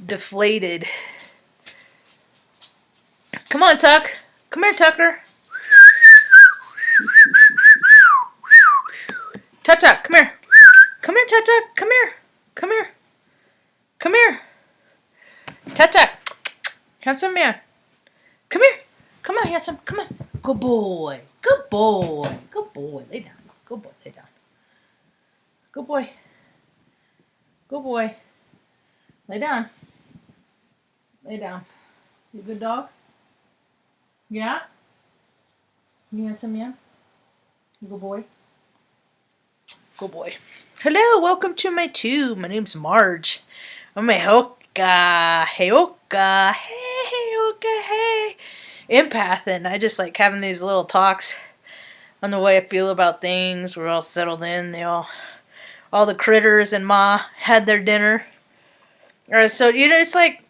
Deflated. Come on, Tuck. Come here, Tucker. Tut-Tuck, come here. Come here, Tut-Tuck. Come here. Come here. Come here. Tut-Tuck. Handsome man. Come here. Come on, handsome. Come on. Good boy. Good boy. Good boy. Lay down. Good boy. Lay down. Good boy. Good boy. Lay down. Lay down. You a good dog? Yeah? You handsome man? You good boy? Good boy. Hello, welcome to my tube. My name's Marge. I'm a Hoka. Hey, Hoka. Hey, Hoka. Hey. Empath, and I just like having these little talks on the way I feel about things. We're all settled in. All the critters and Ma had their dinner. So, it's like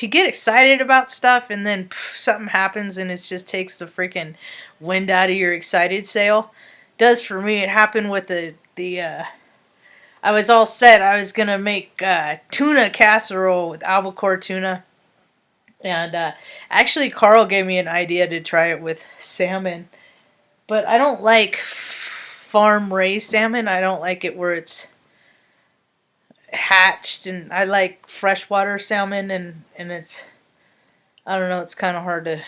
you get excited about stuff and then something happens and it just takes the freaking wind out of your excited sail. Does for me. It happened with I was all set. I was going to make tuna casserole with albacore tuna. And actually Carl gave me an idea to try it with salmon. But I don't like farm-raised salmon. I don't like it where it's hatched, and I like freshwater salmon, and it's, I don't know, it's kind of hard to,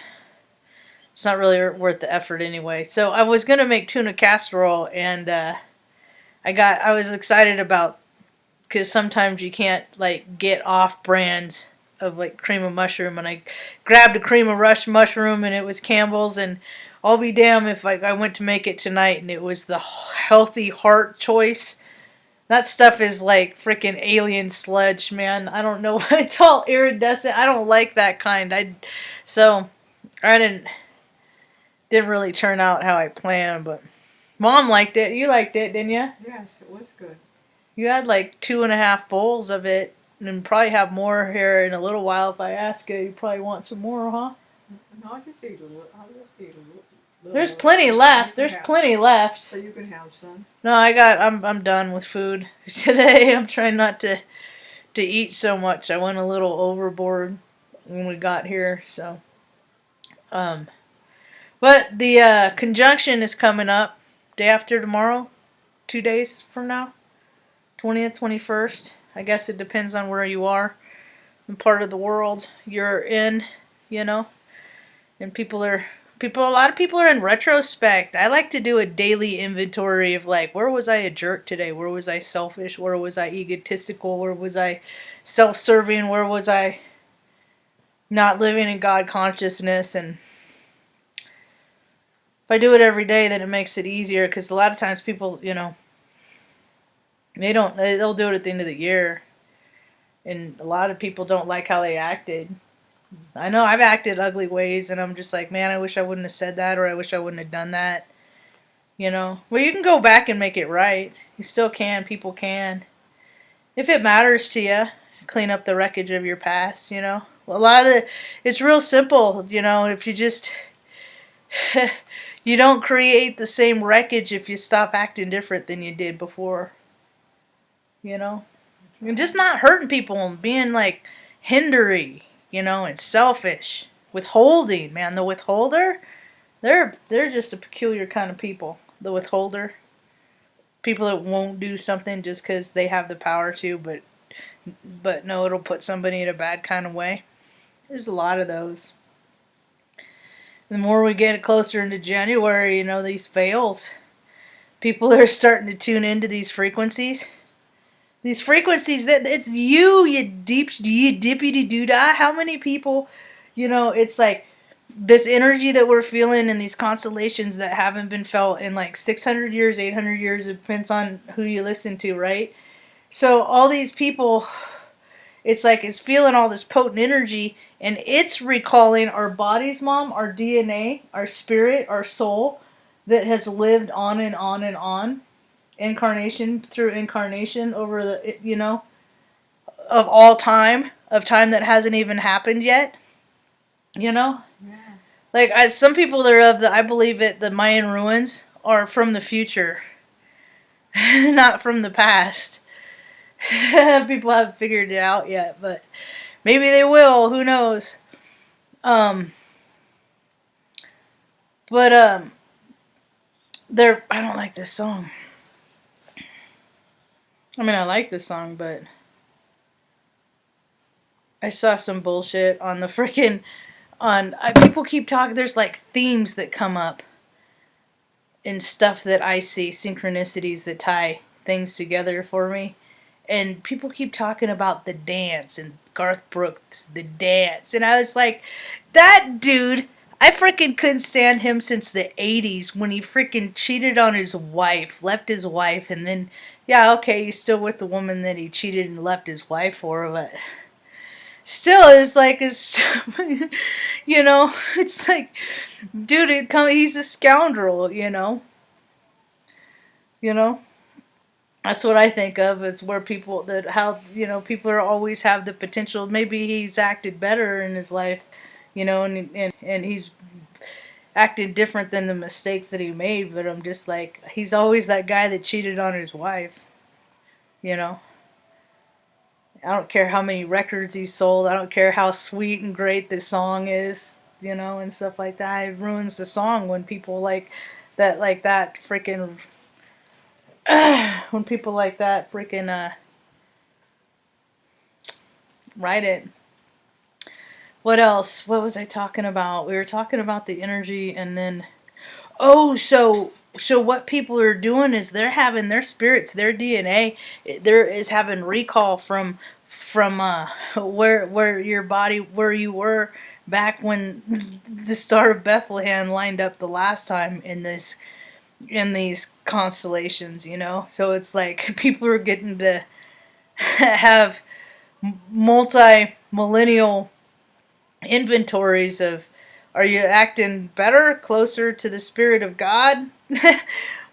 it's not really worth the effort anyway. So I was going to make tuna casserole, and I was excited about, because sometimes you can't like get off brands of like cream of mushroom, and I grabbed a cream of rush mushroom and it was Campbell's, and I'll be damned if I went to make it tonight and it was the healthy heart choice. That stuff is like freaking alien sludge, man. I don't know. It's all iridescent. I don't like that kind. So I didn't really turn out how I planned, but Mom liked it. You liked it, didn't you? Yes, it was good. You had like 2.5 bowls of it, and probably have more here in a little while. If I ask you, you probably want some more, huh? No, I'll just eat a little. There's plenty left. There's plenty left. So you can have some. No, I'm done with food today. I'm trying not to eat so much. I went a little overboard when we got here, so. But the conjunction is coming up day after tomorrow, 2 days from now, 20th, 21st. I guess it depends on where you are, the part of the world you're in, and a lot of people are in retrospect. I like to do a daily inventory of like, where was I a jerk today? Where was I selfish? Where was I egotistical? Where was I self-serving? Where was I not living in God consciousness? And if I do it every day, then it makes it easier, because a lot of times people, they'll do it at the end of the year. And a lot of people don't like how they acted. I know I've acted ugly ways, and I'm just like, man, I wish I wouldn't have said that, or I wish I wouldn't have done that. Well, you can go back and make it right. You still can. People can. If it matters to you, clean up the wreckage of your past, A lot of it's real simple, if you just, you don't create the same wreckage if you stop acting different than you did before. And just not hurting people and being like hindery. And selfish. Withholding, man. The withholder, they're just a peculiar kind of people. The withholder. People that won't do something just because they have the power to, but no, it'll put somebody in a bad kind of way. There's a lot of those. The more we get closer into January, these fails. People are starting to tune into these frequencies. These frequencies, that it's you dippity doo-dah. How many people, it's like this energy that we're feeling in these constellations that haven't been felt in like 600 years, 800 years. It depends on who you listen to, right? So all these people, it's like it's feeling all this potent energy, and it's recalling our bodies, Mom, our DNA, our spirit, our soul that has lived on and on and on. Incarnation through incarnation over the, of all time, of time that hasn't even happened yet, Yeah. Like, some people that are I believe it, the Mayan ruins are from the future. not from the past. People haven't figured it out yet, but maybe they will. Who knows? Um, but I don't like this song. I mean, I like this song, but I saw some bullshit on the freaking people keep talking. There's like themes that come up and stuff that I see, synchronicities that tie things together for me. And people keep talking about the dance and Garth Brooks, the dance. And I was like, that dude, I freaking couldn't stand him since the 80s when he freaking cheated on his wife, left his wife, and then, yeah, okay, he's still with the woman that he cheated and left his wife for, but still, it's like, you know, it's like, dude, he's a scoundrel, you know? You know? That's what I think of as where people people are always have the potential. Maybe he's acted better in his life, you know, and he's acted different than the mistakes that he made. But I'm just like, he's always that guy that cheated on his wife, you know. I don't care how many records he sold. I don't care how sweet and great this song is, you know, and stuff like that. It ruins the song when people like that freaking. When people like that freaking write it. What else? What was I talking about? We were talking about the energy, and then so what people are doing is they're having their spirits, their DNA, there is having recall from where your body, where you were back when the Star of Bethlehem lined up the last time in these constellations, you know? So it's like people are getting to have multi-millennial inventories of, are you acting better, closer to the Spirit of God?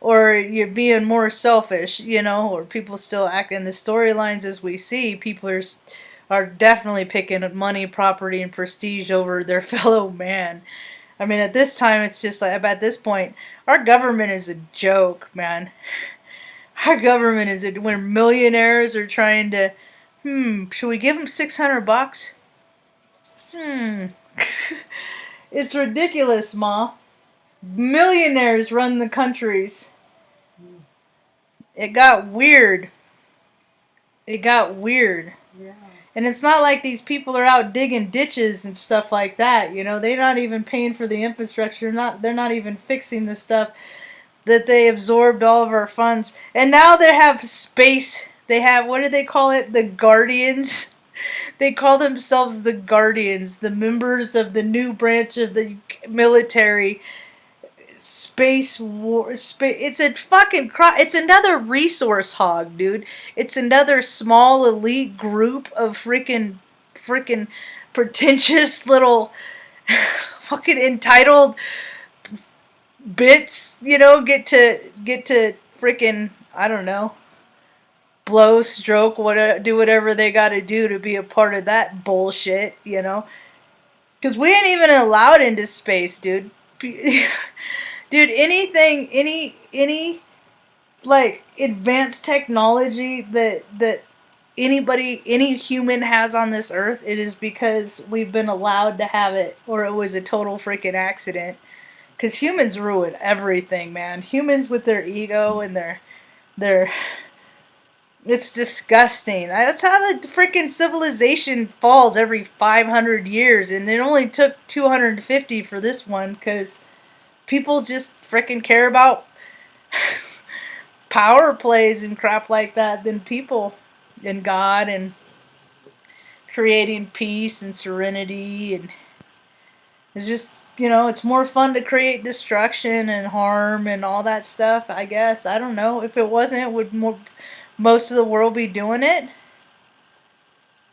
Or you're being more selfish, you know? Or people still act in the storylines as we see, people are definitely picking money, property, and prestige over their fellow man. I mean, at this time, it's just like, at this point, our government is a joke, man. Our government is when millionaires are trying to, should we give them $600? It's ridiculous, Ma. Millionaires run the countries. It got weird. It got weird. Yeah. And it's not like these people are out digging ditches and stuff like that, you know. They're not even paying for the infrastructure. They're not even fixing the stuff that they absorbed all of our funds. And now they have space. They have, what do they call it? The Guardians. They call themselves the Guardians, the members of the new branch of the military. Space war. It's a fucking. It's another resource hog, dude. It's another small elite group of freaking pretentious little fucking entitled bits. You know, get to freaking, I don't know, blow, stroke, do whatever they got to do to be a part of that bullshit. You know, because we ain't even allowed into space, dude. Dude, any like advanced technology that any human has on this earth, it is because we've been allowed to have it, or it was a total freaking accident. Because humans ruin everything, man. Humans with their ego and their it's disgusting. That's how the freaking civilization falls every 500 years, and it only took 250 for this one, because people just freaking care about power plays and crap like that than people and God and creating peace and serenity. And it's just, you know, it's more fun to create destruction and harm and all that stuff, I guess. I don't know. If it wasn't, would most of the world be doing it?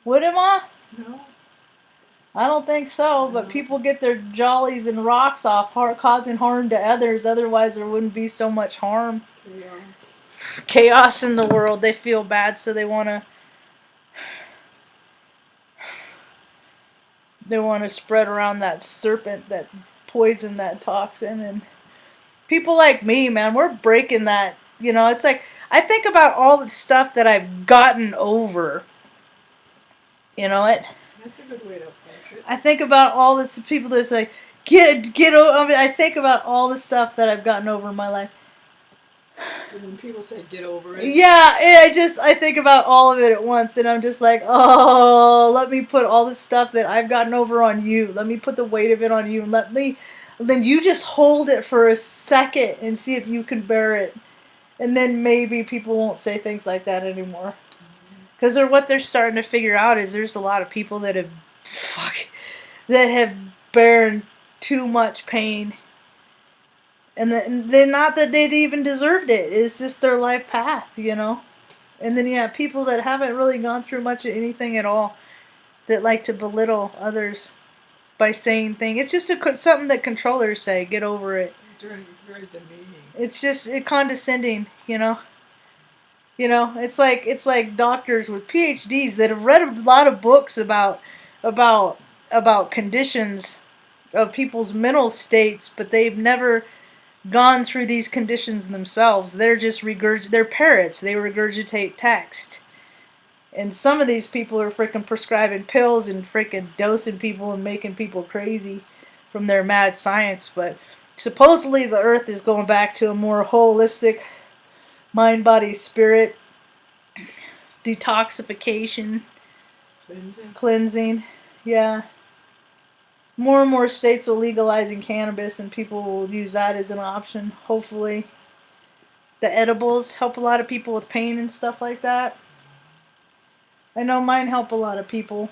Would it, Ma? No. I don't think so, but people get their jollies and rocks off, causing harm to others. Otherwise, there wouldn't be so much harm. Chaos in the world. They feel bad, so they want to spread around that serpent, that poison, that toxin. And people like me, man, we're breaking that. You know, it's like, I think about all the stuff that I've gotten over. You know what? That's a good way to approach it. I think about all the people that say, get over. I mean, I think about all the stuff that I've gotten over in my life. And when people say get over it. Yeah, I think about all of it at once, and I'm just like, oh, let me put all the stuff that I've gotten over on you. Let me put the weight of it on you, and then you just hold it for a second and see if you can bear it. And then maybe people won't say things like that anymore. Because what they're starting to figure out is there's a lot of people that have borne too much pain. And then not that they'd even deserved it. It's just their life path, you know. And then you have people that haven't really gone through much of anything at all that like to belittle others by saying things. It's just something that controllers say. Get over it. Very, very demeaning. It's just condescending, you know. You know, it's like doctors with PhDs that have read a lot of books about conditions of people's mental states, but they've never gone through these conditions themselves. They're just they're parrots. They regurgitate text. And some of these people are freaking prescribing pills and freaking dosing people and making people crazy from their mad science. But supposedly the earth is going back to a more holistic mind, body, spirit detoxification, cleansing. Yeah. More and more states are legalizing cannabis, and people will use that as an option, hopefully. The edibles help a lot of people with pain and stuff like that. I know mine help a lot of people.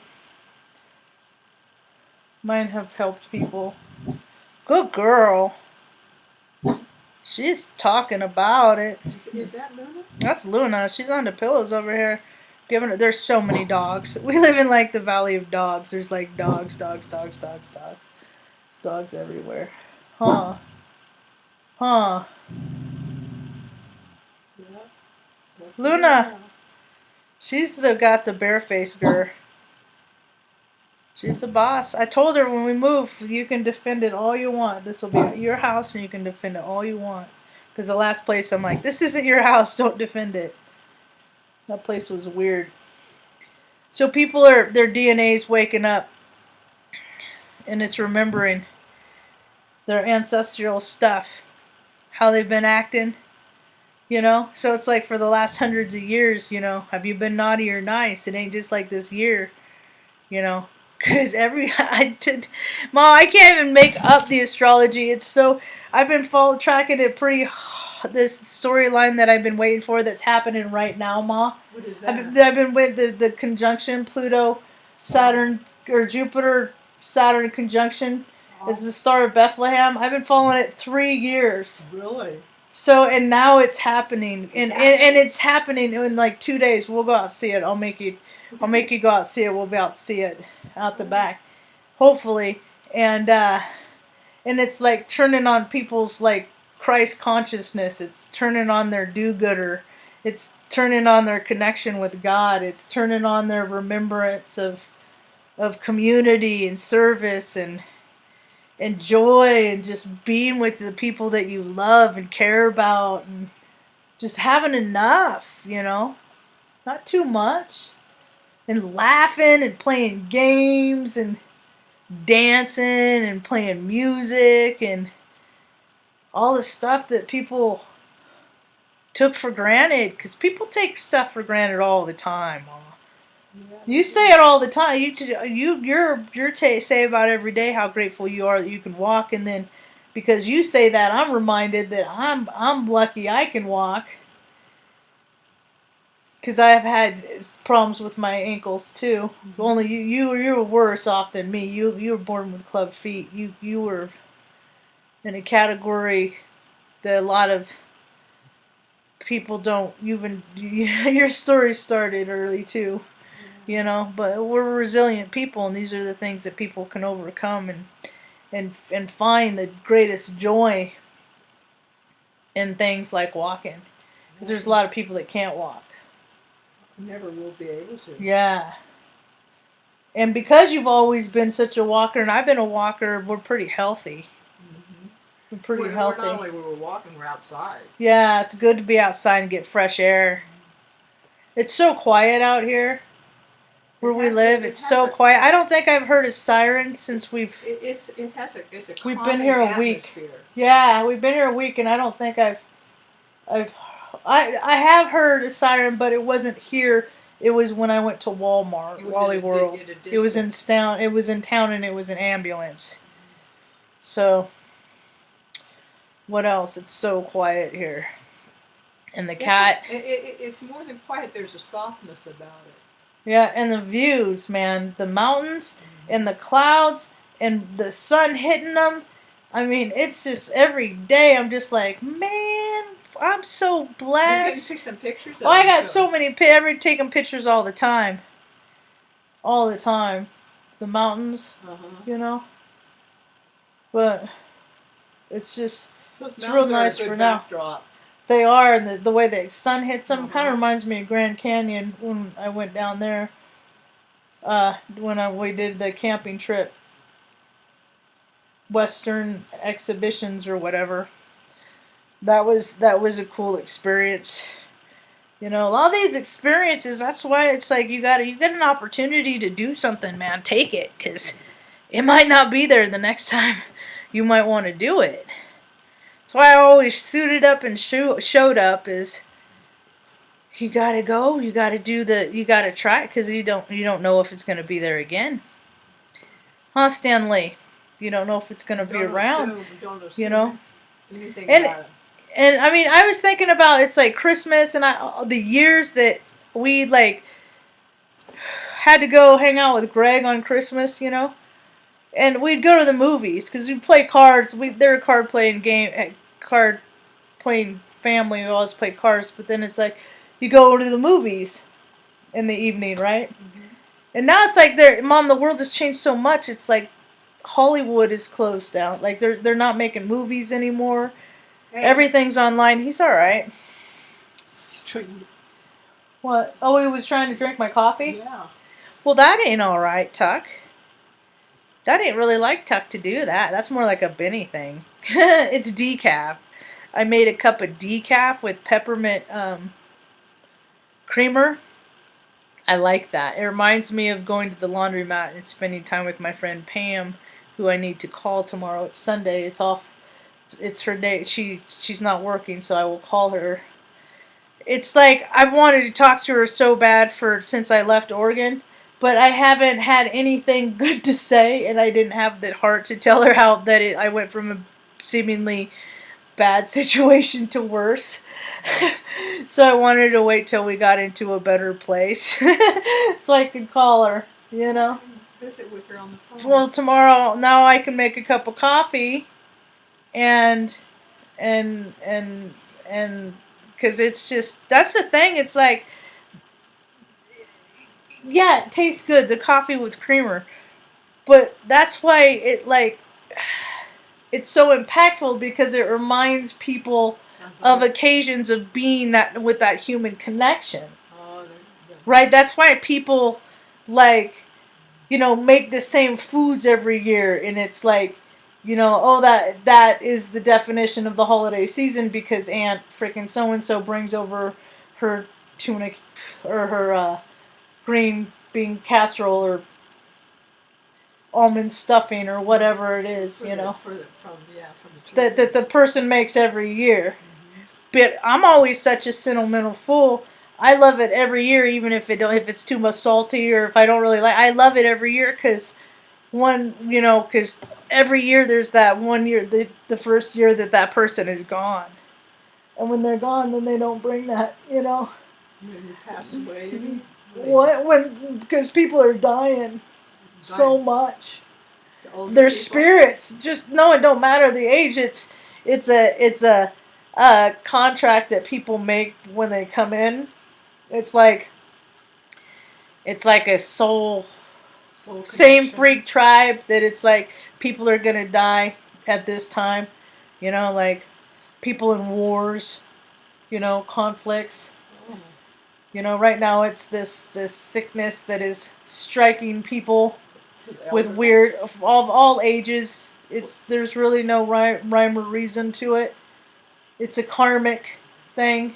Mine have helped people. Good girl. She's talking about it. Is that Luna? That's Luna. She's on the pillows over here. There's so many dogs. We live in like the valley of dogs. There's like dogs. There's dogs everywhere. Huh. Yeah. Luna. She's got the bare-faced girl. She's the boss. I told her when we move, you can defend it all you want. This will be your house, and you can defend it all you want. Because the last place, I'm like, this isn't your house. Don't defend it. That place was weird. So their DNA's waking up, and it's remembering their ancestral stuff, how they've been acting, you know? So it's like for the last hundreds of years, you know, have you been naughty or nice? It ain't just like this year, you know? Because I can't even make up the astrology. It's so, I've been tracking it pretty, this storyline that I've been waiting for that's happening right now, Ma. What is that? I've been with the conjunction, Pluto, Saturn, or Jupiter, Saturn conjunction. It's the star of Bethlehem. I've been following it 3 years. Really? So, and now it's happening. And it's happening in like 2 days. We'll go out and see it. I'll make you go out and see it. We'll be out to see it out the back. Hopefully. And it's like turning on people's like Christ consciousness. It's turning on their do-gooder. It's turning on their connection with God. It's turning on their remembrance of community and service and joy and just being with the people that you love and care about and just having enough, you know? Not too much. And laughing and playing games and dancing and playing music and all the stuff that people took for granted, because people take stuff for granted all the time, Mom. Yeah. You say it all the time. You say about every day how grateful you are that you can walk, and then because you say that, I'm reminded that I'm lucky I can walk, because I have had problems with my ankles too. Mm-hmm. Only you were worse off than me. You were born with club feet. You were in a category that a lot of people don't even. Your story started early too. You know, but we're resilient people, and these are the things that people can overcome and find the greatest joy in things like walking. Because there's a lot of people that can't walk. Never will be able to. Yeah. And because you've always been such a walker, and I've been a walker, we're pretty healthy. Mm-hmm. We're pretty We're healthy. not only we were walking, we're outside. Yeah, it's good to be outside and get fresh air. It's so quiet out here where we live. It's so quiet. I don't think I've heard a siren since we've It's a we've been here a week. atmosphere. Yeah, we've been here a week, and I don't think I have heard a siren, but it wasn't here. It was when I went to Walmart, Wally World. It was in town. It was in town, and it was an ambulance. So, what else? It's so quiet here. And the cat. It's more than quiet. There's a softness about it. Yeah, and the views, man. The mountains and the clouds and the sun hitting them. I mean, it's just every day I'm just like, man, I'm so blessed. You can take some pictures of Oh, I got so many. I'm taking pictures all the time. All the time. The mountains, you know. But it's just, it's real nice for now. Backdrop. They are, and the way the sun hits them kind of reminds me of Grand Canyon when I went down there. When we did the camping trip, Western exhibitions or whatever. That was a cool experience. You know, a lot of these experiences. That's why it's like you get an opportunity to do something, man. Take it, because it might not be there the next time you might want to do it. That's why I always suited up and showed up. Is you gotta go, you gotta try it, because you don't know if it's gonna be there again. Huh, Stan Lee? You don't know if it's gonna be around. Don't assume you know. Anything about it. And I mean, I was thinking about it's like Christmas and the years that we like had to go hang out with Greg on Christmas, you know. And we'd go to the movies because we'd play cards. They're a card playing family. We always play cards, but then it's like you go to the movies in the evening, right? Mm-hmm. And now it's like Mom, the world has changed so much. It's like Hollywood is closed down. Like they're not making movies anymore. Hey. Everything's online. He's all right. He's trying. What? Oh, he was trying to drink my coffee? Yeah. Well, that ain't all right, Tuck. That ain't really like Tuck to do that. That's more like a Benny thing. It's decaf. I made a cup of decaf with peppermint creamer. I like that. It reminds me of going to the laundromat and spending time with my friend Pam, who I need to call tomorrow. It's Sunday. It's off. It's her day. She's not working, so I will call her. It's like I've wanted to talk to her so bad since I left Oregon. But I haven't had anything good to say, and I didn't have the heart to tell her I went from a seemingly bad situation to worse. So I wanted to wait till we got into a better place so I could call her, you know. Visit with her on the phone. Well, tomorrow, now I can make a cup of coffee, and because it's just, that's the thing, it's like, yeah, it tastes good, the coffee with creamer. But that's why it's so impactful, because it reminds people of occasions of being with that human connection. Right? That's why people make the same foods every year, and it's like, that is the definition of the holiday season, because Aunt freaking so-and-so brings over her tuna or her green bean casserole or almond stuffing or whatever it is, from the that the person makes every year. Mm-hmm. But I'm always such a sentimental fool. I love it every year, even if it's too much salty or if I don't really like. I love it every year because every year there's that one year, the first year that person is gone, and when they're gone, then they don't bring that, When you pass away. Mm-hmm. Because people are dying so much. Their spirits it don't matter the age. It's a contract that people make when they come in. It's like a soul same freak tribe, that it's like people are gonna die at this time. Like people in wars, conflicts. Right now it's this sickness that is striking people with weird, of all ages, There's really no rhyme or reason to it. It's a karmic thing.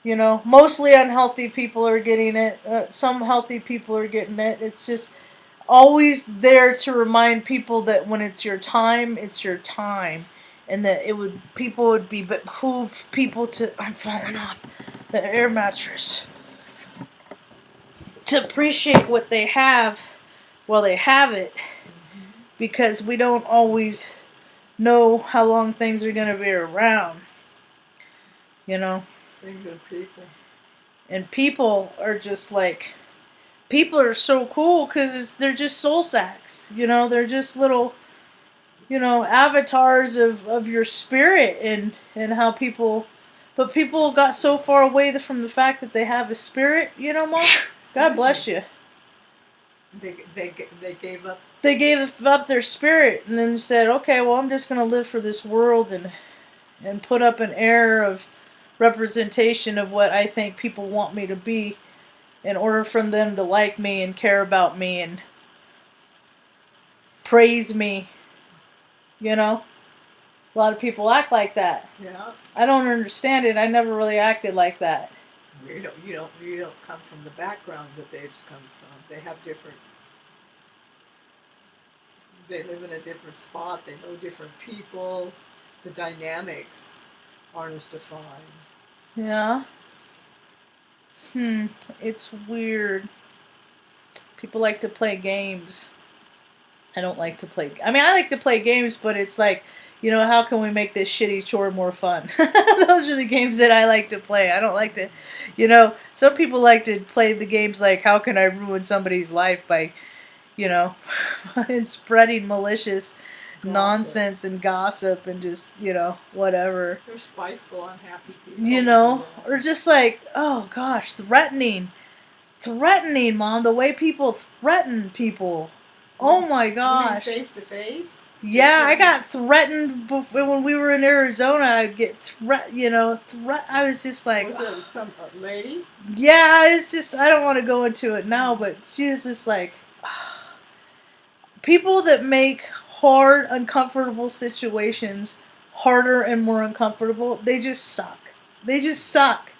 You know, mostly unhealthy people are getting it. Some healthy people are getting it. It's just always there to remind people that when it's your time, it's your time. And that people would behoove people to, I'm falling off the air mattress, to appreciate what they have while they have it. Because we don't always know how long things are going to be around. You know? Things and people. And people are just like, people are so cool because they're just soul sacks. You know, they're just little, you know, avatars of your spirit and how people, but people got so far away from the fact that they have a spirit, you know, Mom? God bless you. They gave up. They gave up their spirit and then said, okay, well, I'm just going to live for this world and put up an air of representation of what I think people want me to be in order for them to like me and care about me and praise me. You know? A lot of people act like that. Yeah. I don't understand it. I never really acted like that. You don't come from the background that they've come from. They have different. They live in a different spot. They know different people. The dynamics aren't as defined. Yeah. It's weird. People like to play games. I don't like to play. I mean, I like to play games, but it's like, you know, how can we make this shitty chore more fun? Those are the games that I like to play. I don't like to, you know, some people like to play the games like, how can I ruin somebody's life by, you know, and spreading malicious nonsense and gossip and just, you know, whatever. They're spiteful, unhappy people. You know, or just like, oh gosh, threatening, Mom, the way people threaten people. Oh my gosh. Face to face? Yeah, I got threatened when we were in Arizona. I'd get I was just like, was it some lady? Yeah, it's just, I don't want to go into it now, but she was just like, people that make hard, uncomfortable situations harder and more uncomfortable, they just suck. They just suck.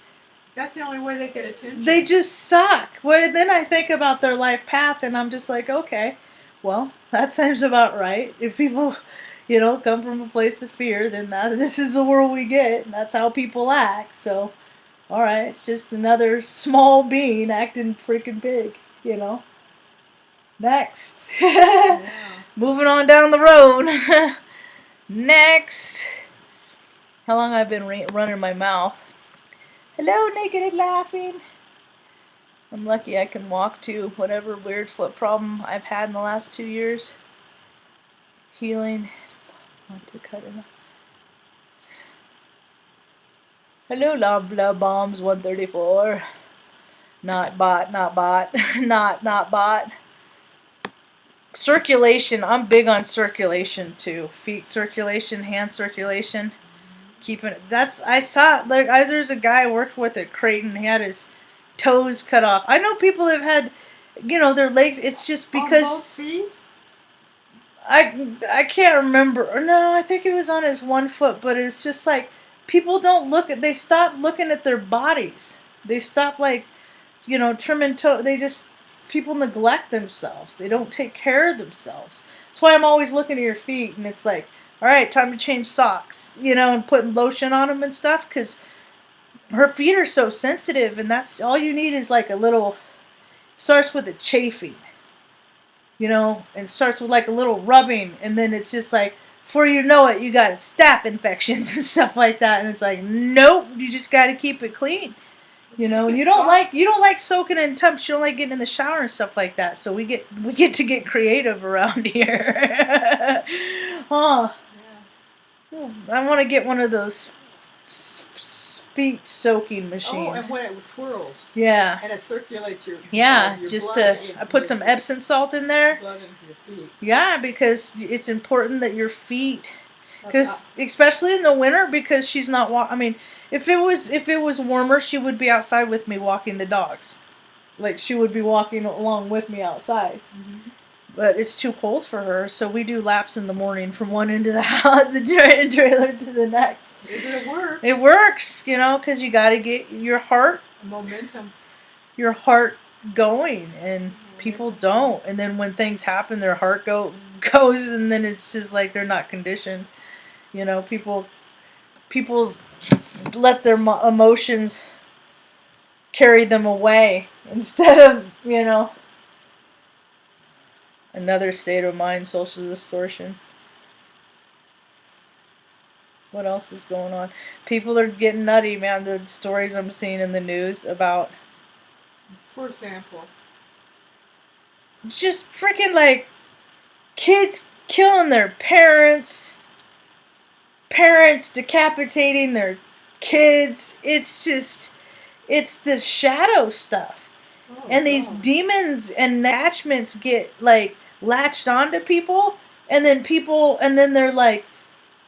That's the only way they get attention. They just suck. Well, then I think about their life path and I'm just like, okay, well, that seems about right. If people, you know, come from a place of fear, then this is the world we get, and that's how people act. So, all right, it's just another small being acting freaking big, you know. Next. Yeah. Moving on down the road. Next. How long I've been running my mouth. Hello, naked and laughing. I'm lucky I can walk too. Whatever weird foot problem I've had in the last 2 years. Healing. I want to cut it off. Hello, Love Bombs 134. Not bot. not bot. Circulation. I'm big on circulation too. Feet circulation, hand circulation. Keeping it. I saw, like, there's a guy I worked with at Creighton. He had his toes cut off. I know people have had, you know, their legs. It's just because. On both feet? I can't remember. No, I think it was on his one foot. But it's just like people don't look at. They stop looking at their bodies. They stop, like, you know, trimming toe. People neglect themselves. They don't take care of themselves. That's why I'm always looking at your feet, and it's like, all right, time to change socks, you know, and putting lotion on them and stuff, because her feet are so sensitive, and that's all you need is like a little, it starts with a chafing, you know, and it starts with like a little rubbing, and then it's just like, before you know it, you got staph infections and stuff like that, and it's like, nope, you just got to keep it clean. You know, and you don't like soaking in tubs. You don't like getting in the shower and stuff like that. So we get to get creative around here. Huh. Yeah. I want to get one of those feet soaking machines. Oh, and when it swirls. Yeah. And it circulates your just blood I put some Epsom salt in there. Blood into your feet. Yeah, because it's important that your feet, because especially in the winter, because she's not I mean, if it was warmer, she would be outside with me walking the dogs. Like, she would be walking along with me outside. Mm-hmm. but it's too cold for her, so we do laps in the morning from one end of the house, the trailer to the next. Maybe it works. It works, you know, because you got to get your heart going, and people don't. And then when things happen, their heart goes, and then it's just like they're not conditioned. You know, people's let their emotions carry them away instead of, you know, another state of mind, social distortion. What else is going on? People are getting nutty, man. The stories I'm seeing in the news about, for example, just freaking like kids killing their parents decapitating their kids. It's this shadow stuff. And these demons and attachments get like latched onto people, and then they're like,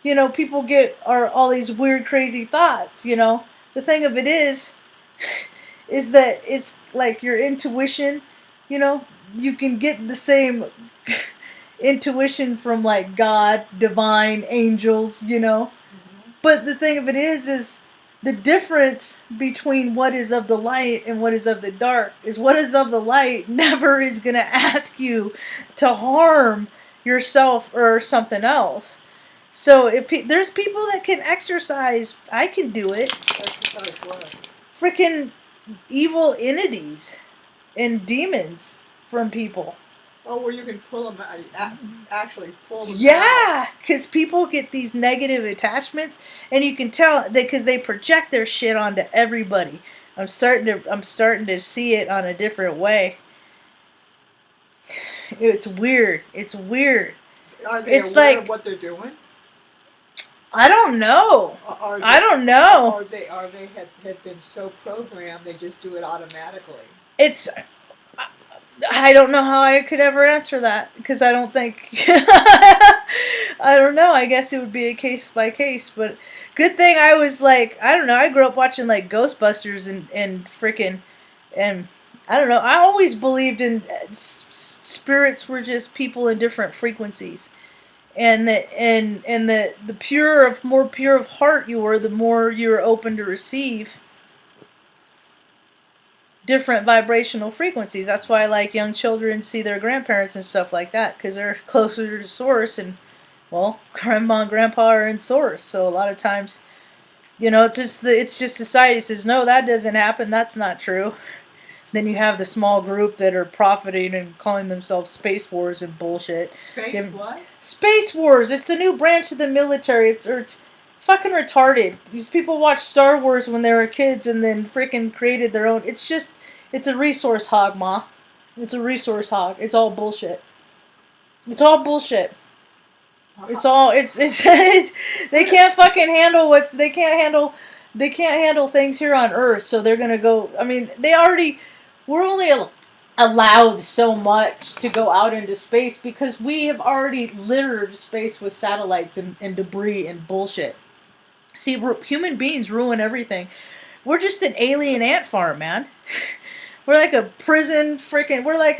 you know, people are all these weird, crazy thoughts. You know, the thing of it is that it's like your intuition. You know, you can get the same intuition from like God, divine, angels. You know, but the thing of it is the difference between what is of the light and what is of the dark is what is of the light never is going to ask you to harm yourself or something else. So if there's people that can exorcise, I can do it. Exercise what? Freaking evil entities and demons from people. Oh, where you can pull them out, actually pull them out. Yeah, because people get these negative attachments, and you can tell because they project their shit onto everybody. I'm starting to see it on a different way. It's weird. Are they aware of what they're doing? I don't know. I don't know. Or they have been so programmed they just do it automatically. I don't know how I could ever answer that, because I don't think I don't know. I guess it would be a case by case, but good thing I was like, I don't know, I grew up watching like Ghostbusters and freaking, and I don't know, I always believed in spirits were just people in different frequencies. And the more pure of heart you were, the more you're open to receive different vibrational frequencies. That's why like young children see their grandparents and stuff like that, because they're closer to source, and well, grandma and grandpa are in source. So a lot of times, you know, it's just society says no, that doesn't happen, that's not true. Then you have the small group that are profiting and calling themselves Space Wars and bullshit. What? Space Wars. It's a new branch of the military. It's fucking retarded. These people watched Star Wars when they were kids and then freaking created their own. It's a resource hog, Ma. It's a resource hog. It's all bullshit. It's all bullshit. It's they can't fucking handle they can't handle things here on Earth, so they're gonna go. I mean, we're only allowed so much to go out into space because we have already littered space with satellites and debris and bullshit. See, human beings ruin everything. We're just an alien ant farm, man. We're like a prison freaking. We're like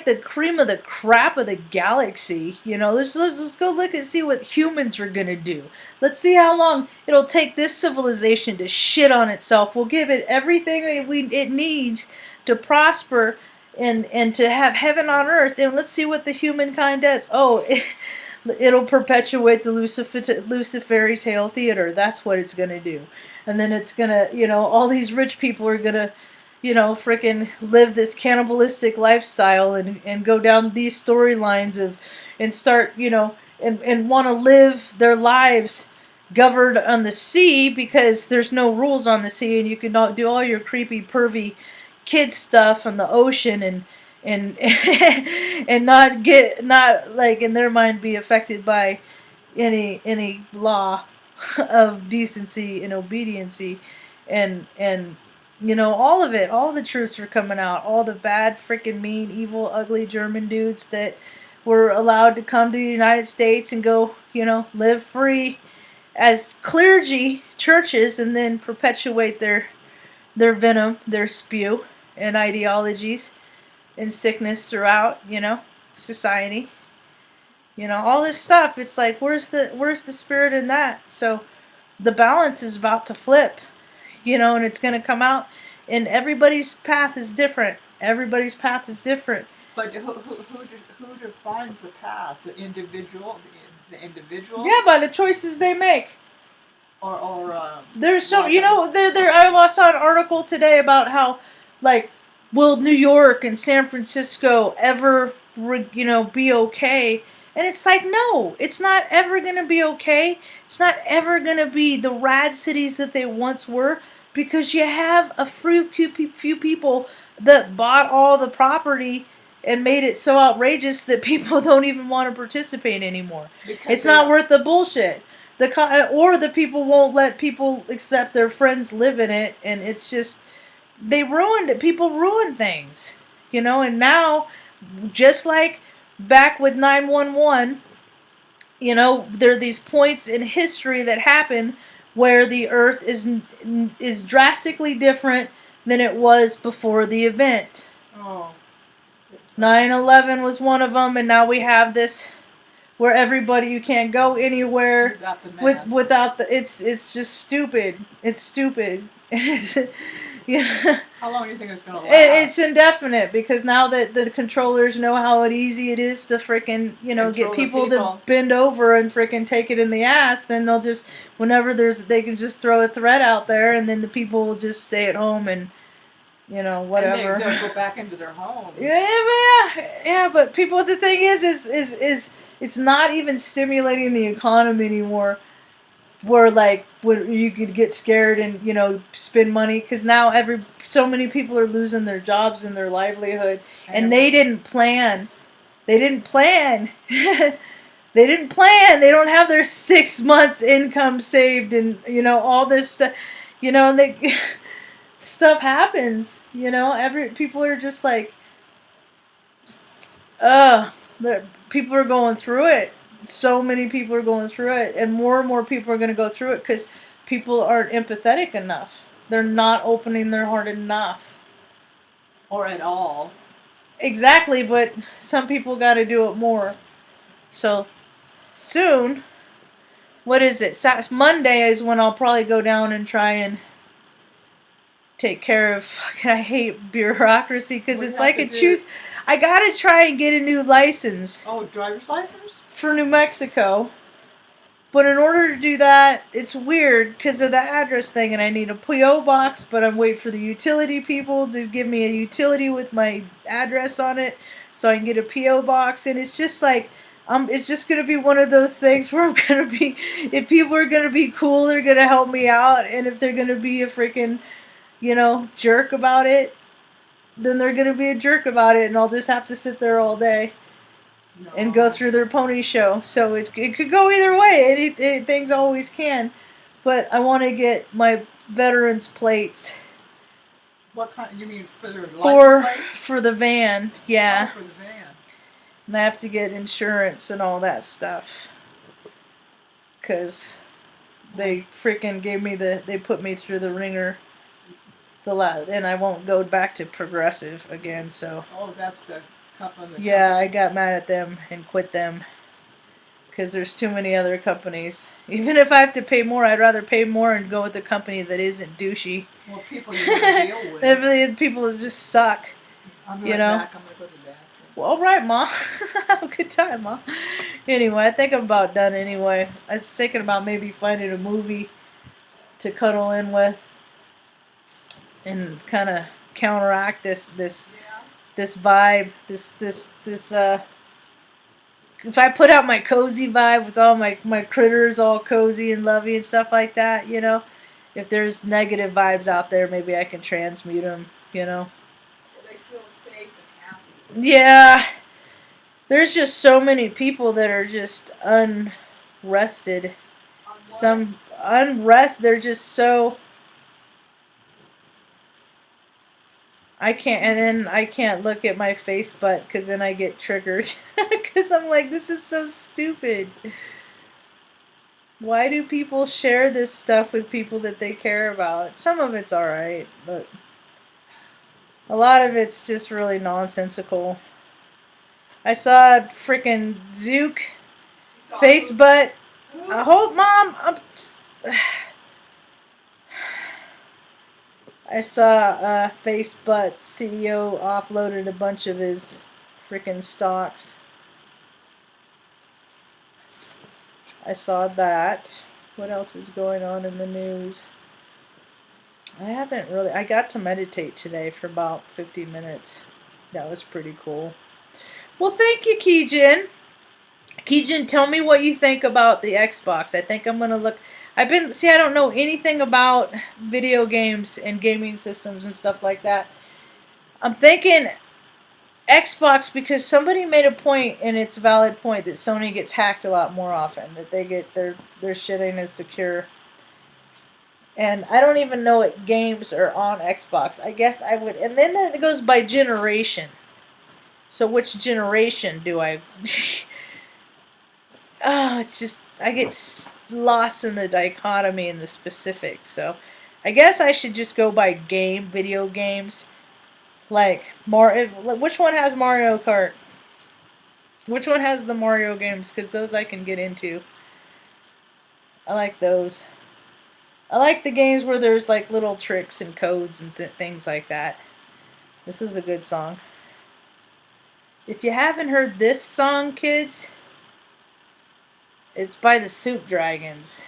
the cream of the crap of the galaxy. You know, let's go look and see what humans are gonna do. Let's see how long it'll take this civilization to shit on itself. We'll give it everything it needs to prosper and to have heaven on earth. And let's see what the humankind does. Oh, it'll perpetuate the Luciferi tale theater. That's what it's gonna do. And then it's gonna, you know, all these rich people are gonna, you know, frickin' live this cannibalistic lifestyle and go down these storylines and start, you know, and want to live their lives governed on the sea because there's no rules on the sea and you can do all your creepy, pervy kid stuff on the ocean and not like in their mind be affected by any law of decency and obediency and you know, all of it, all the truths are coming out. All the bad, freaking mean, evil, ugly German dudes that were allowed to come to the United States and go, you know, live free as clergy churches and then perpetuate their venom, their spew, and ideologies and sickness throughout, you know. society. You know, all this stuff. It's like, where's the spirit in that? So the balance is about to flip, you know, and it's going to come out, and everybody's path is different. Everybody's path is different. But who defines the path? The individual? The individual? Yeah, by the choices they make. Or there's so, you know, I saw an article today about how, like, will New York and San Francisco ever, you know, be okay? And it's like, no, it's not ever going to be okay. It's not ever going to be the rad cities that they once were, because you have a few people that bought all the property and made it so outrageous that people don't even want to participate anymore. because It's not worth the bullshit. Or the people won't let people except their friends live in it, and it's just, they ruined it. People ruin things, you know. And now, just like back with 911, you know, there are these points in history that happen where the Earth is drastically different than it was before the event. Oh. 9/11 was one of them, and now we have this where everybody, you can't go anywhere without the it's just stupid. It's stupid. Yeah. How long do you think it's going to last? It's indefinite, because now that the controllers know how easy it is to frickin', you know, Control get people to bend over and frickin' take it in the ass, then they'll just, whenever they can just throw a threat out there, and then the people will just stay at home and, you know, whatever. And they'll go back into their homes. Yeah, but people, the thing is it's not even stimulating the economy anymore. Where, like, when you could get scared and, you know, spend money, because now so many people are losing their jobs and their livelihood, and they didn't plan. They didn't plan. They didn't plan. They don't have their 6 months income saved, and, you know, all this stuff. You know, stuff happens. You know, people are just like, people are going through it. So many people are going through it, and more people are going to go through it because people aren't empathetic enough. They're not opening their heart enough. Or at all. Exactly, but some people got to do it more. So, soon, what is it? Monday is when I'll probably go down and try and take care of, I hate bureaucracy, because it's like I gotta try and get a new license. Oh, driver's license? For New Mexico. But in order to do that, it's weird because of the address thing, and I need a P.O. box, but I'm waiting for the utility people to give me a utility with my address on it so I can get a P.O. box, and it's just like, it's just going to be one of those things where I'm going to be, if people are going to be cool, they're going to help me out, and if they're going to be a freaking, you know, jerk about it, then they're going to be a jerk about it, and I'll just have to sit there all day. No. And go through their pony show. So it could go either way. Things always can. But I want to get my veterans plates. What kind? You mean for their license plates? For the van, yeah. Oh, for the van. And I have to get insurance and all that stuff. Because they freaking gave me they put me through the ringer. And I won't go back to Progressive again, so. Oh, that's the... Yeah, I got mad at them and quit them because there's too many other companies. Even if I have to pay more, I'd rather pay more and go with a company that isn't douchey. Well, people you gotta deal with. People just suck. I'm back. I'm gonna go to the bathroom. Well, all right, Ma. Have a good time, Ma. Anyway, I think I'm about done anyway. I was thinking about maybe finding a movie to cuddle in with and kind of counteract this vibe, if I put out my cozy vibe with all my critters all cozy and lovey and stuff like that, you know, if there's negative vibes out there, maybe I can transmute them, you know. Well, they feel safe and happy. Yeah. There's just so many people that are just unrested. Some unrest, they're just so... I can't look at my face butt because then I get triggered. Because I'm like, this is so stupid. Why do people share this stuff with people that they care about? Some of it's alright, but a lot of it's just really nonsensical. I saw freaking Zook, face butt. Hold, Mom. I saw face butt CEO offloaded a bunch of his freaking stocks. I saw that. What else is going on in the news? I haven't really. I got to meditate today for about 50 minutes. That was pretty cool. Well, thank you, Kijin. Kijin, tell me what you think about the Xbox. I think I'm gonna look. I don't know anything about video games and gaming systems and stuff like that. I'm thinking Xbox because somebody made a point, and it's a valid point, that Sony gets hacked a lot more often. That they get their shit ain't as secure. And I don't even know what games are on Xbox. I guess I would. And then it goes by generation. So which generation do I... Oh, it's just... I get lost in the dichotomy and the specifics. So I guess I should just go by video games. Like, which one has Mario Kart? Which one has the Mario games? Because those I can get into. I like those. I like the games where there's like little tricks and codes and things like that. This is a good song. If you haven't heard this song, kids, it's by the Soup Dragons,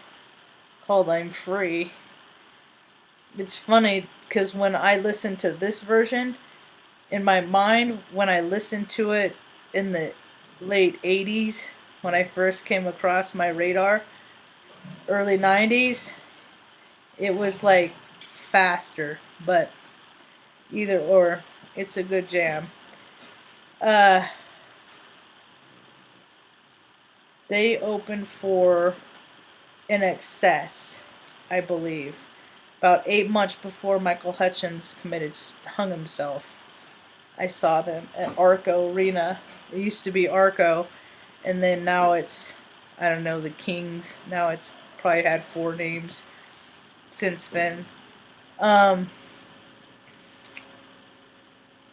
called I'm Free. It's funny because when I listen to this version, in my mind, when I listened to it in the late 80s, when I first came across my radar, early 90s, it was like faster, but either or, it's a good jam. They opened for In Excess, I believe, about 8 months before Michael Hutchins hung himself. I saw them at Arco Arena. It used to be Arco, and then now it's, I don't know, the Kings. Now it's probably had 4 names since then.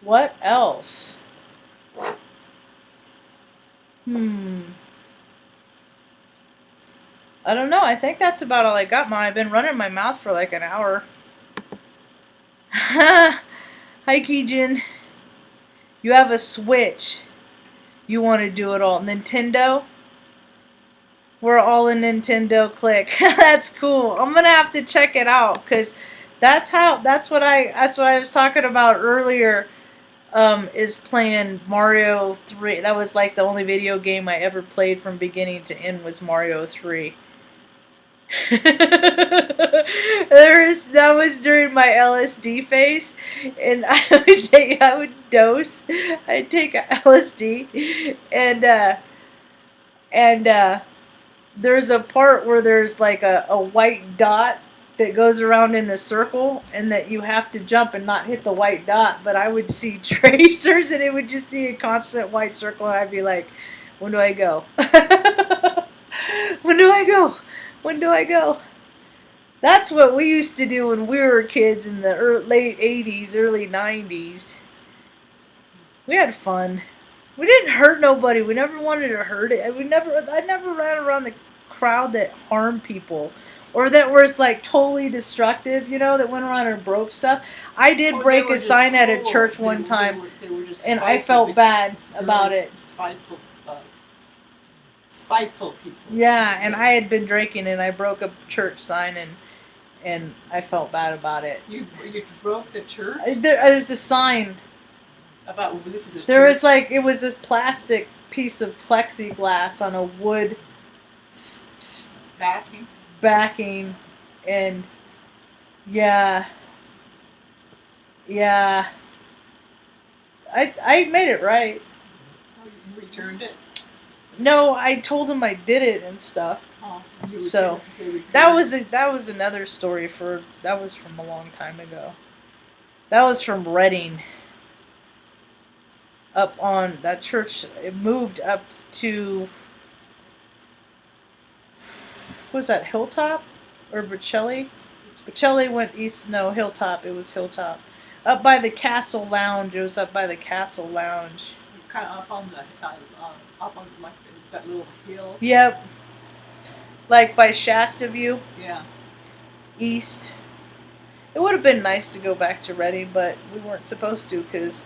What else? I don't know. I think that's about all I got, Mom. I've been running my mouth for like an hour. Hi, Kijin. You have a Switch. You want to do it all. Nintendo? We're all a Nintendo clique. That's cool. I'm gonna have to check it out because that's what I was talking about earlier. Is playing Mario 3. That was like the only video game I ever played from beginning to end was Mario 3. That was during my LSD phase, and I would dose. I'd take LSD, and there's a part where there's like a white dot that goes around in a circle, and that you have to jump and not hit the white dot. But I would see tracers, and it would just see a constant white circle, and I'd be like, when do I go? When do I go? When do I go? That's what we used to do when we were kids in the late 80s, early 90s. We had fun. We didn't hurt nobody. We never wanted to hurt it. I never ran around the crowd that harmed people. Or that was like totally destructive, that went around and broke stuff. I did break a sign at a church one time, and I felt bad about it. Spiteful people. Yeah, and I had been drinking, and I broke a church sign, and I felt bad about it. You broke the church? There was a sign. About this is a there church? Was like, it was this plastic piece of plexiglass on a wood backing, and yeah, I made it right. Oh, you returned it? No, I told him I did it and stuff. Oh, so that was another story that was from a long time ago. That was from Reading. Up on that church, it moved up to, what was that, Hilltop or Bocelli? Bocelli went east. No, Hilltop. It was Hilltop. Up by the Castle Lounge. It was up by the Castle Lounge. kind of up on the up on like that little hill. Yep. Like by Shasta View, Yeah. east. It would have been nice to go back to Reading, but we weren't supposed to because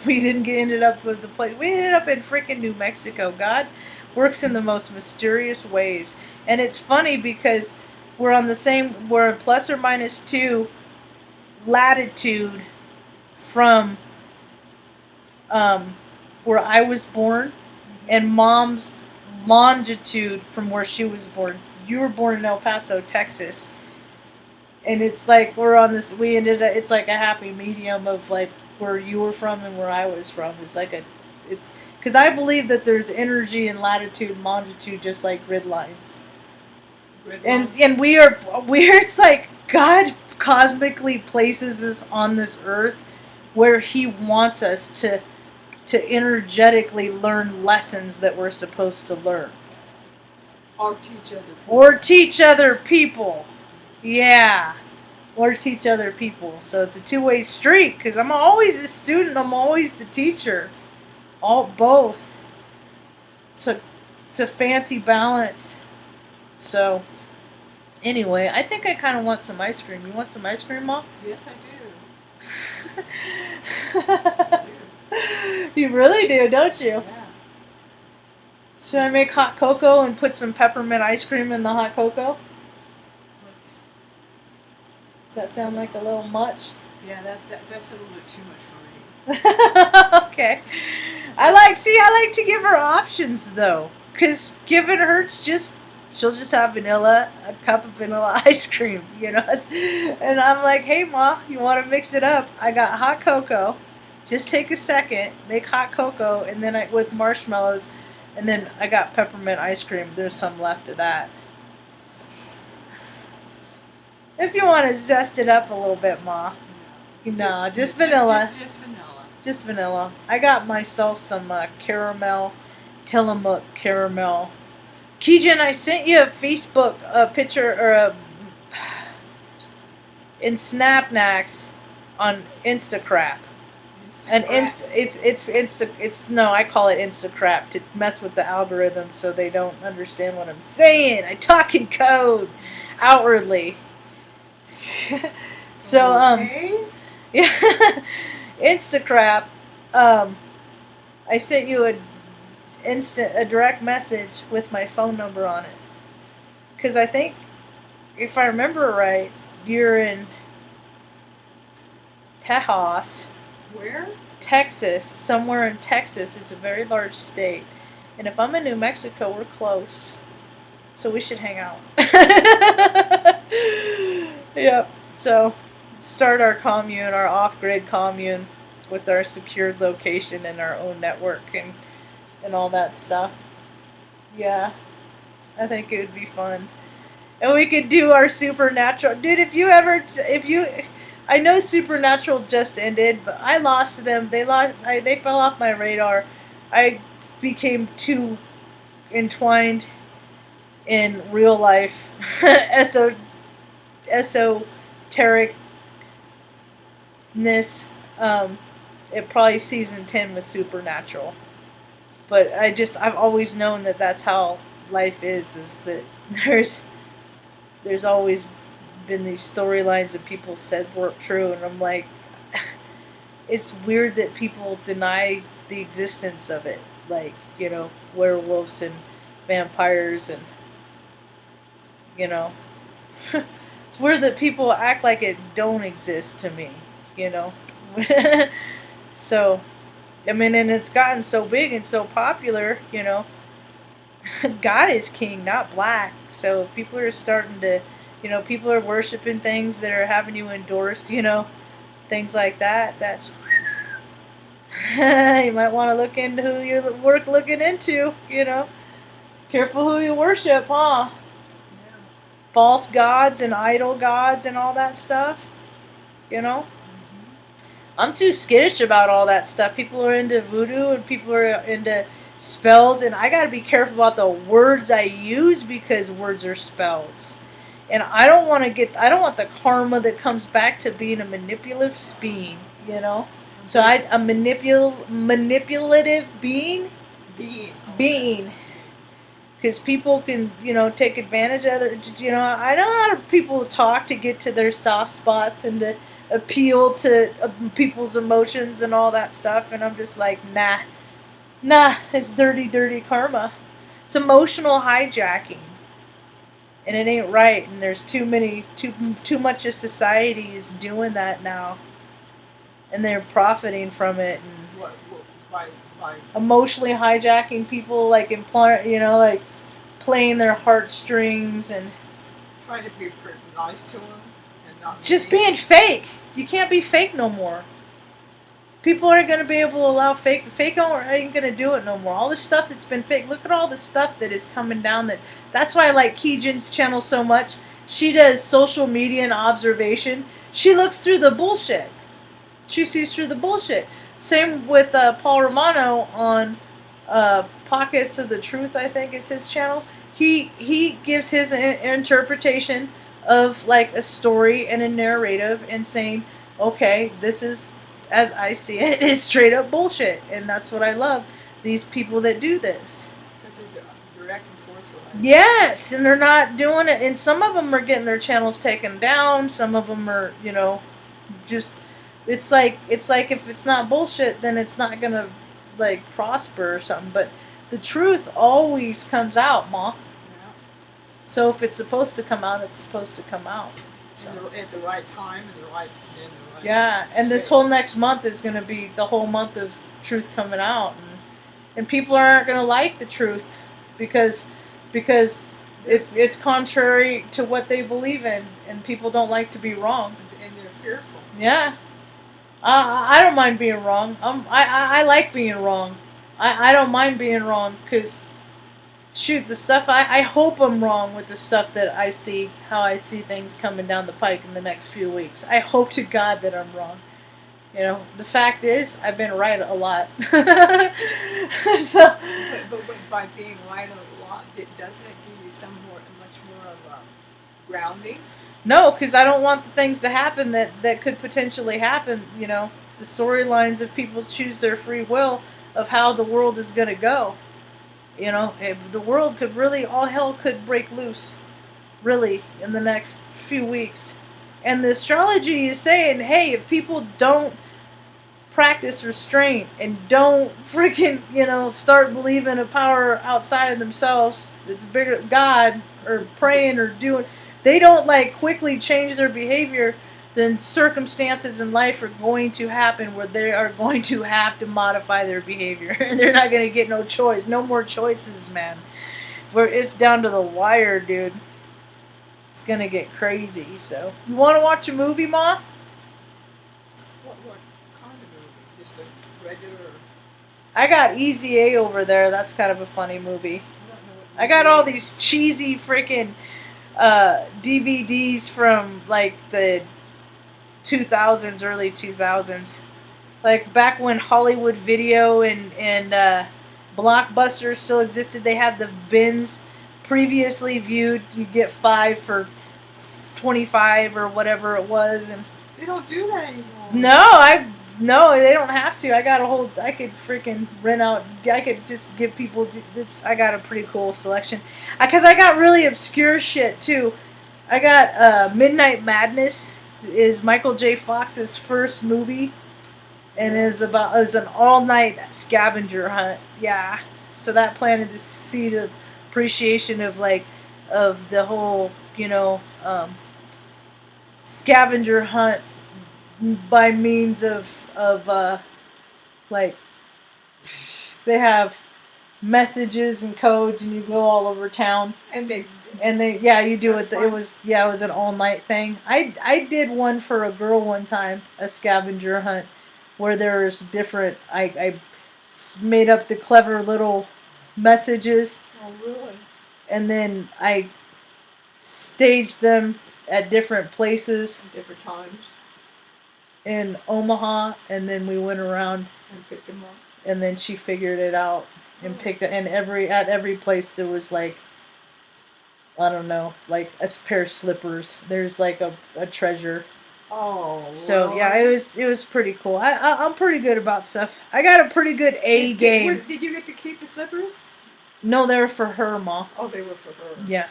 we didn't ended up with the place. We ended up in freaking New Mexico. God works in the most mysterious ways, and it's funny because we're plus or minus 2 latitude from where I was born, and Mom's longitude from where she was born. You were born in El Paso, Texas. And it's like it's like a happy medium of like where you were from and where I was from. It's because I believe that there's energy in latitude and longitude just like grid lines. And we're it's like God cosmically places us on this earth where He wants us to energetically learn lessons that we're supposed to learn. Or teach other people. Or teach other people. Yeah. Or teach other people. So it's a two-way street because I'm always the student, I'm always the teacher. Both. So it's a fancy balance. So anyway, I think I kind of want some ice cream. You want some ice cream, Mom? Yes, I do. You really do, don't you? Yeah. Should I make hot cocoa and put some peppermint ice cream in the hot cocoa? Does that sound like a little much? Yeah, that's a little bit too much for me. Okay. I like to give her options though, because giving her she'll just have a cup of vanilla ice cream, and I'm like, hey Ma, you want to mix it up? I got hot cocoa. Just take a second, make hot cocoa, and then with marshmallows, and then I got peppermint ice cream. There's some left of that. If you want to zest it up a little bit, Ma. No, just vanilla. Just vanilla. Just vanilla. I got myself some caramel, Tillamook caramel. Keejan, I sent you a Facebook picture or in Snapnax on Instacrap. And I call it Instacrap to mess with the algorithm so they don't understand what I'm saying. I talk in code outwardly. So okay. Yeah, Instacrap. I sent you a direct message with my phone number on it because I think, if I remember right, you're in Tejas. Where? Texas, somewhere in Texas. It's a very large state, and if I'm in New Mexico, we're close, so we should hang out. Yep. So, start our commune, our off-grid commune, with our secured location and our own network and all that stuff. Yeah, I think it would be fun, and we could do our supernatural. Dude, I know Supernatural just ended, but I lost them. They fell off my radar. I became too entwined in real life esotericness. It probably season 10 was Supernatural, but I've always known that that's how life is that there's always been these storylines that people said weren't true, and I'm like, it's weird that people deny the existence of it, like, werewolves and vampires and, it's weird that people act like it don't exist to me, So, I mean, and it's gotten so big and so popular, God is king, not black, so people are starting to, people are worshiping things that are having you endorse, things like that. That's you might want to look into who you're looking into, Careful who you worship, huh? Yeah. False gods and idol gods and all that stuff, Mm-hmm. I'm too skittish about all that stuff. People are into voodoo and people are into spells, and I got to be careful about the words I use because words are spells. And I don't want the karma that comes back to being a manipulative being, Well, So a manipulative being. Being. Because people can, take advantage of it. I know how people talk to get to their soft spots and to appeal to people's emotions and all that stuff. And I'm just like, nah, it's dirty, dirty karma. It's emotional hijacking. And it ain't right. And there's too much of society is doing that now. And they're profiting from it. And Why? Emotionally hijacking people, like like playing their heartstrings and trying to be nice to them and not just being fake. You can't be fake no more. People aren't going to be able to allow fake ain't going to do it no more. All the stuff that's been fake. Look at all the stuff that is coming down. That's why I like Hijacking channel so much. She does social media and observation. She looks through the bullshit. She sees through the bullshit. Same with Paul Romano on Pockets of the Truth, I think is his channel. He gives his interpretation of like a story and a narrative and saying, okay, this is, as I see it, is straight up bullshit. And that's what I love. These people that do this. Because they're direct and forthright. Yes, and they're not doing it. And some of them are getting their channels taken down. Some of them are, just... It's like if it's not bullshit, then it's not gonna like prosper or something. But the truth always comes out, Ma. Yeah. So if it's supposed to come out, it's supposed to come out. So. At the right time and the right. Yeah, and this whole next month is gonna be the whole month of truth coming out, and people aren't gonna like the truth because it's contrary to what they believe in, and people don't like to be wrong. And they're fearful. Yeah. I don't mind being wrong. I like being wrong. I don't mind being wrong because, shoot, the stuff I hope I'm wrong with the stuff that I see, how I see things coming down the pike in the next few weeks. I hope to God that I'm wrong. The fact is, I've been right a lot. So, but by being right a lot, doesn't it give you much more of a grounding? No, because I don't want the things to happen that could potentially happen. The storylines of people choose their free will of how the world is going to go. The world could really, all hell could break loose, really, in the next few weeks. And the astrology is saying, hey, if people don't practice restraint and don't freaking, start believing a power outside of themselves, it's bigger, God, or praying or doing... They don't quickly change their behavior, then circumstances in life are going to happen where they are going to have to modify their behavior. And they're not going to get no choice. No more choices, man. Where it's down to the wire, dude. It's going to get crazy. So, you want to watch a movie, Ma? What kind of movie? Just a regular... I got Easy A over there. That's kind of a funny movie. I got all these cheesy freaking... DVDs from the 2000s, early 2000s, back when Hollywood Video and Blockbuster still existed. They had the bins previously viewed. You get 5 for 25 or whatever it was, and they don't do that anymore. No, they don't have to. I could freaking rent out. I could just give people. I got a pretty cool selection. Because I got really obscure shit too. I got Midnight Madness is Michael J. Fox's first movie, and is an all-night scavenger hunt. Yeah, so that planted the seed of appreciation of the whole scavenger hunt by means of they have messages and codes, and you go all over town. And they you do it. It was an all night thing. I did one for a girl one time, a scavenger hunt, where there's different. I made up the clever little messages. Oh, really? And then I staged them at different places. Different times. In Omaha, and then we went around and picked them up. And then she figured it out and picked it. And at every place there was I don't know, a pair of slippers. There's a treasure Oh, So yeah, Lord. it was pretty cool. I'm pretty good about stuff. I got a pretty good A game. Did you get to keep the slippers? No, they were for her, Ma. Oh, they were for her. Yeah.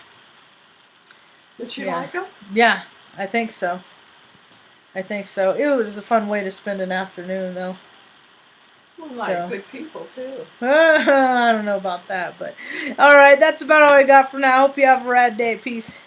Did she Yeah. like them? Yeah, I think so. I think so. It was a fun way to spend an afternoon, though. Well, like good people, too. I don't know about that, but all right, that's about all I got for now. Hope you have a rad day. Peace.